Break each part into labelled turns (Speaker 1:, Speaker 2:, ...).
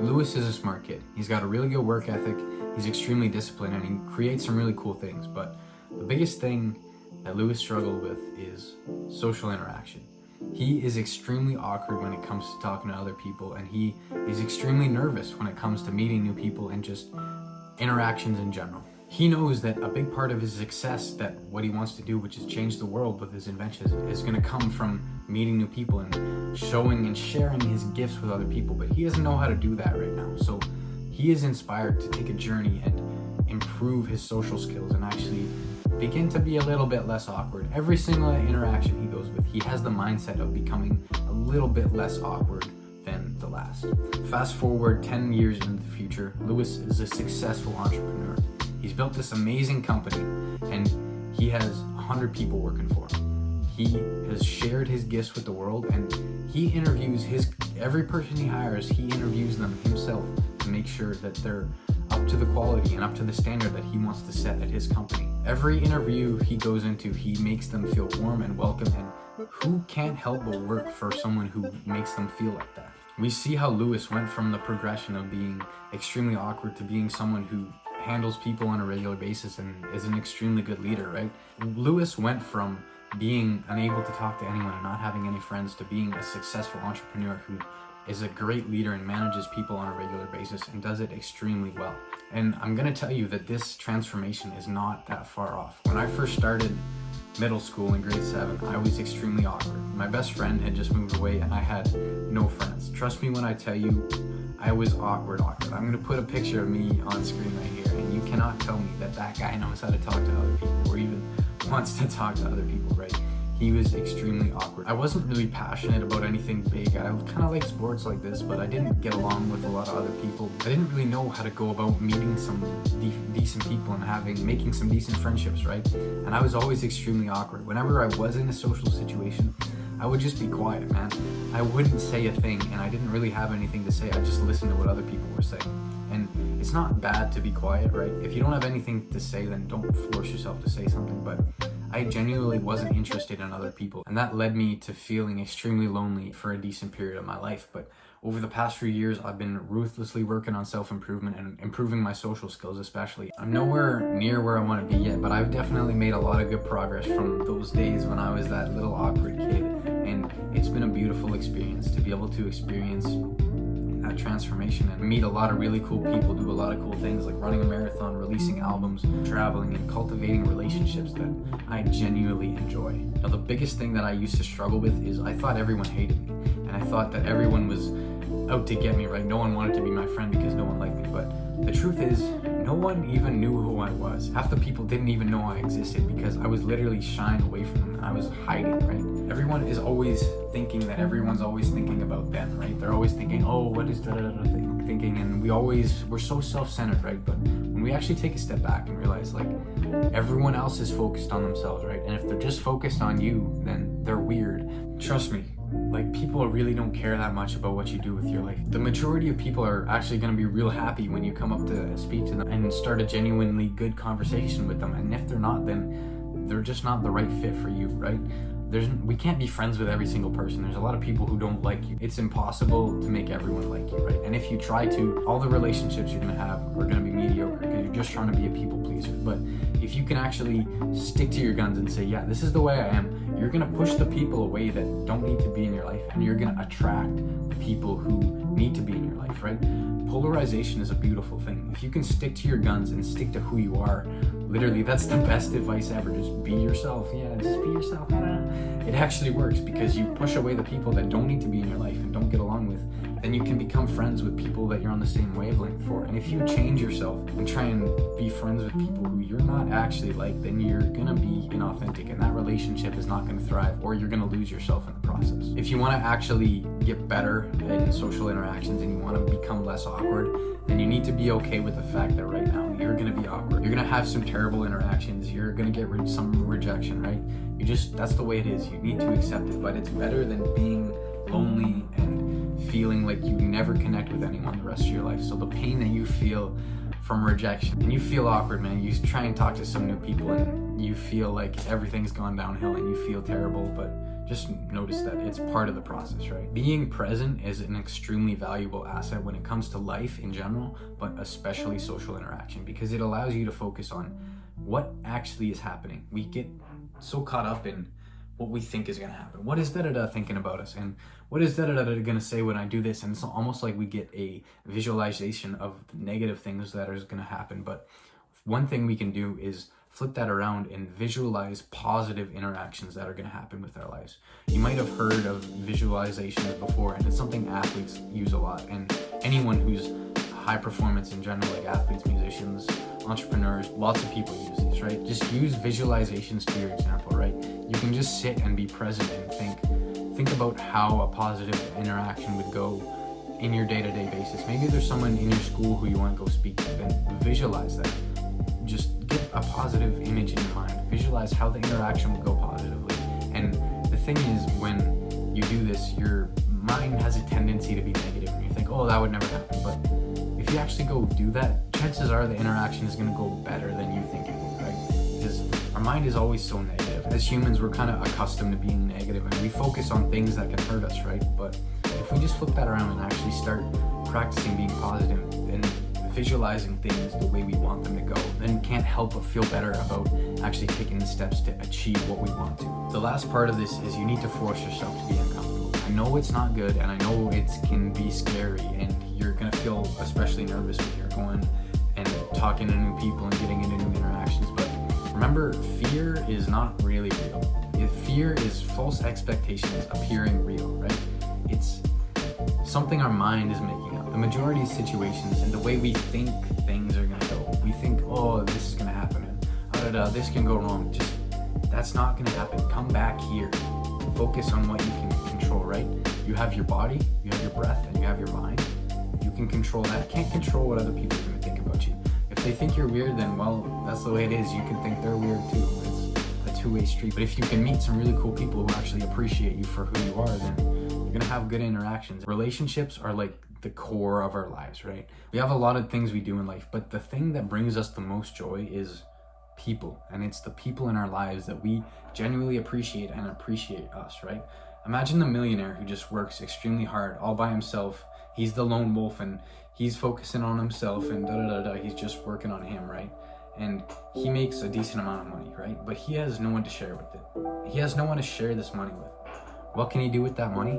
Speaker 1: Lewis is a smart kid. He's got a really good work ethic, he's extremely disciplined, and he creates some really cool things. But the biggest thing that Lewis struggled with is social interaction. He is extremely awkward when it comes to talking to other people, and he is extremely nervous when it comes to meeting new people and just interactions in general. He knows that a big part of his success, that what he wants to do, which is change the world with his inventions, is going to come from meeting new people and showing and sharing his gifts with other people, but he doesn't know how to do that right now. So he is inspired to take a journey and improve his social skills and actually begin to be a little bit less awkward. Every single interaction he goes with, he has the mindset of becoming a little bit less awkward than the last. Fast forward 10 years into the future, Lewis is a successful entrepreneur. He's built this amazing company and he has 100 people working for him. He has shared his gifts with the world, and he interviews every person he hires, he interviews them himself to make sure that they're up to the quality and up to the standard that he wants to set at his company. Every interview he goes into, he makes them feel warm and welcome, and who can't help but work for someone who makes them feel like that? We see how Lewis went from the progression of being extremely awkward to being someone who handles people on a regular basis and is an extremely good leader, right? Lewis went from being unable to talk to anyone and not having any friends to being a successful entrepreneur who is a great leader and manages people on a regular basis and does it extremely well. And I'm gonna tell you that this transformation is not that far off. When I first started middle school in grade 7, I was extremely awkward. My best friend had just moved away and I had no friends. Trust me when I tell you, I was awkward. I'm gonna put a picture of me on screen right here, and you cannot tell me that that guy knows how to talk to other people or even wants to talk to other people, right? He was extremely awkward. I wasn't really passionate about anything big. I kind of like sports like this, but I didn't get along with a lot of other people. I didn't really know how to go about meeting some decent people and making some decent friendships, right? And I was always extremely awkward. Whenever I was in a social situation, I would just be quiet, man. I wouldn't say a thing, and I didn't really have anything to say. I just listened to what other people were saying. And it's not bad to be quiet, right? If you don't have anything to say, then don't force yourself to say something. But I genuinely wasn't interested in other people, and that led me to feeling extremely lonely for a decent period of my life. But over the past few years, I've been ruthlessly working on self-improvement and improving my social skills especially. I'm nowhere near where I want to be yet, but I've definitely made a lot of good progress from those days when I was that little awkward kid. And it's been a beautiful experience to be able to experience that transformation and meet a lot of really cool people, do a lot of cool things like running a marathon, releasing albums, traveling, and cultivating relationships that I genuinely enjoy. Now, the biggest thing that I used to struggle with is I thought everyone hated me, and I thought that everyone was out to get me, right? No one wanted to be my friend because no one liked me. But the truth is, no one even knew who I was. Half the people didn't even know I existed because I was literally shying away from them and I was hiding, right? Everyone is always thinking that everyone's always thinking about them, right? They're always thinking, oh, what is thinking? And we're so self-centered, right? But when we actually take a step back and realize, like, everyone else is focused on themselves, right? And if they're just focused on you, then they're weird. Trust me, like, people really don't care that much about what you do with your life. The majority of people are actually going to be real happy when you come up to speak to them and start a genuinely good conversation with them. And if they're not, then they're just not the right fit for you, right? We can't be friends with every single person. There's a lot of people who don't like you. It's impossible to make everyone like you, right? And if you try to, all the relationships you're gonna have are gonna be mediocre because you're just trying to be a people pleaser. But if you can actually stick to your guns and say, yeah, this is the way I am, you're gonna push the people away that don't need to be in your life, and you're gonna attract the people who need to be in your life, right? Polarization is a beautiful thing. If you can stick to your guns and stick to who you are, literally, that's the best advice ever. Just be yourself. Yeah, just be yourself. It actually works because you push away the people that don't need to be in your life and don't get along with. Then you can become friends with people that you're on the same wavelength for. And if you change yourself and try and be friends with people who you're not actually like, then you're gonna be inauthentic, and that relationship is not gonna thrive, or you're gonna lose yourself in the process. If you wanna actually get better in social interactions and you wanna become less awkward, then you need to be okay with the fact that right now you're gonna be awkward. You're gonna have some terrible interactions. You're gonna get some rejection, right? That's the way it is. You need to accept it, but it's better than being lonely and feeling like you never connect with anyone the rest of your life. So the pain that you feel from rejection, and you feel awkward, man, you try and talk to some new people and you feel like everything's gone downhill and you feel terrible, but just notice that it's part of the process, right? Being present is an extremely valuable asset when it comes to life in general, but especially social interaction, because it allows you to focus on what actually is happening. We get so caught up in what we think is going to happen. What is da-da-da thinking about us? And what is da-da-da going to say when I do this? And it's almost like we get a visualization of negative things that are going to happen. But one thing we can do is flip that around and visualize positive interactions that are going to happen with our lives. You might have heard of visualizations before, and it's something athletes use a lot. And anyone who's high performance in general, like athletes, musicians, entrepreneurs, lots of people use these, right? Just use visualizations to your example, right? You can just sit and be present and think about how a positive interaction would go in your day-to-day basis. Maybe there's someone in your school who you want to go speak to, then visualize that. Just get a positive image in your mind. Visualize how the interaction will go positively. And the thing is, when you do this, your mind has a tendency to be negative, and you think, oh, that would never happen. But if you actually go do that, chances are the interaction is going to go better than you think it will, right? Because our mind is always so negative. As humans, we're kind of accustomed to being negative, and we focus on things that can hurt us, right? But if we just flip that around and actually start practicing being positive and visualizing things the way we want them to go, then can't help but feel better about actually taking the steps to achieve what we want to. The last part of this is you need to force yourself to be uncomfortable. I know it's not good, and I know it can be scary, and you're gonna feel especially nervous when you're going and talking to new people and getting into new interactions. But remember, fear is not really real. Fear is false expectations appearing real, right? It's something our mind is making up. The majority of situations and the way we think things are gonna go, we think, oh, this is gonna happen, and this can go wrong. Just, that's not gonna happen. Come back here. Focus on what you can control, right? You have your body, you have your breath, and you have your mind. You can control that. Can't control what other people are gonna think about you. If they think you're weird, then, well, that's the way it is. You can think they're weird too. It's a two-way street. But if you can meet some really cool people who actually appreciate you for who you are, then you're gonna have good interactions. Relationships are like the core of our lives, right? We have a lot of things we do in life, but the thing that brings us the most joy is people. And it's the people in our lives that we genuinely appreciate and appreciate us, right? Imagine the millionaire who just works extremely hard all by himself. He's the lone wolf, and he's focusing on himself, and he's just working on him, right? And he makes a decent amount of money, right? But he has no one to share with it. He has no one to share this money with. What can he do with that money?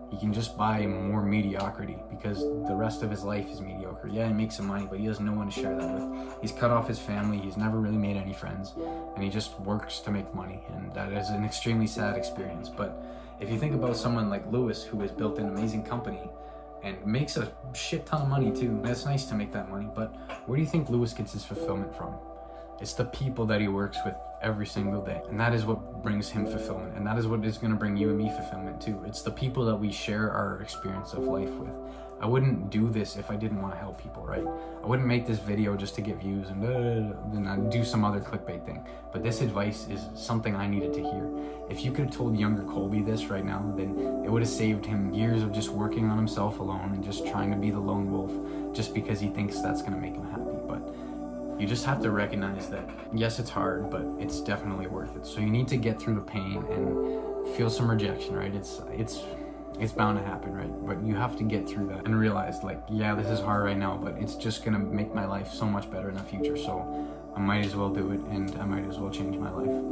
Speaker 1: He can just buy more mediocrity, because the rest of his life is mediocre. Yeah, he makes some money, but he has no one to share that with. He's cut off his family. He's never really made any friends, and he just works to make money. And that is an extremely sad experience. But if you think about someone like Lewis, who has built an amazing company and makes a shit ton of money too, it's nice to make that money, but where do you think Lewis gets his fulfillment from? It's the people that he works with every single day. And that is what brings him fulfillment. And that is what is going to bring you and me fulfillment too. It's the people that we share our experience of life with. I wouldn't do this if I didn't want to help people, right? I wouldn't make this video just to get views and then I'd do some other clickbait thing. But this advice is something I needed to hear. If you could have told younger Colby this right now, then it would have saved him years of just working on himself alone and just trying to be the lone wolf just because he thinks that's going to make him happy. But you just have to recognize that, yes, it's hard, but it's definitely worth it. So you need to get through the pain and feel some rejection, right? It's bound to happen, right? But you have to get through that and realize, like, yeah, this is hard right now, but it's just gonna make my life so much better in the future. So I might as well do it, and I might as well change my life.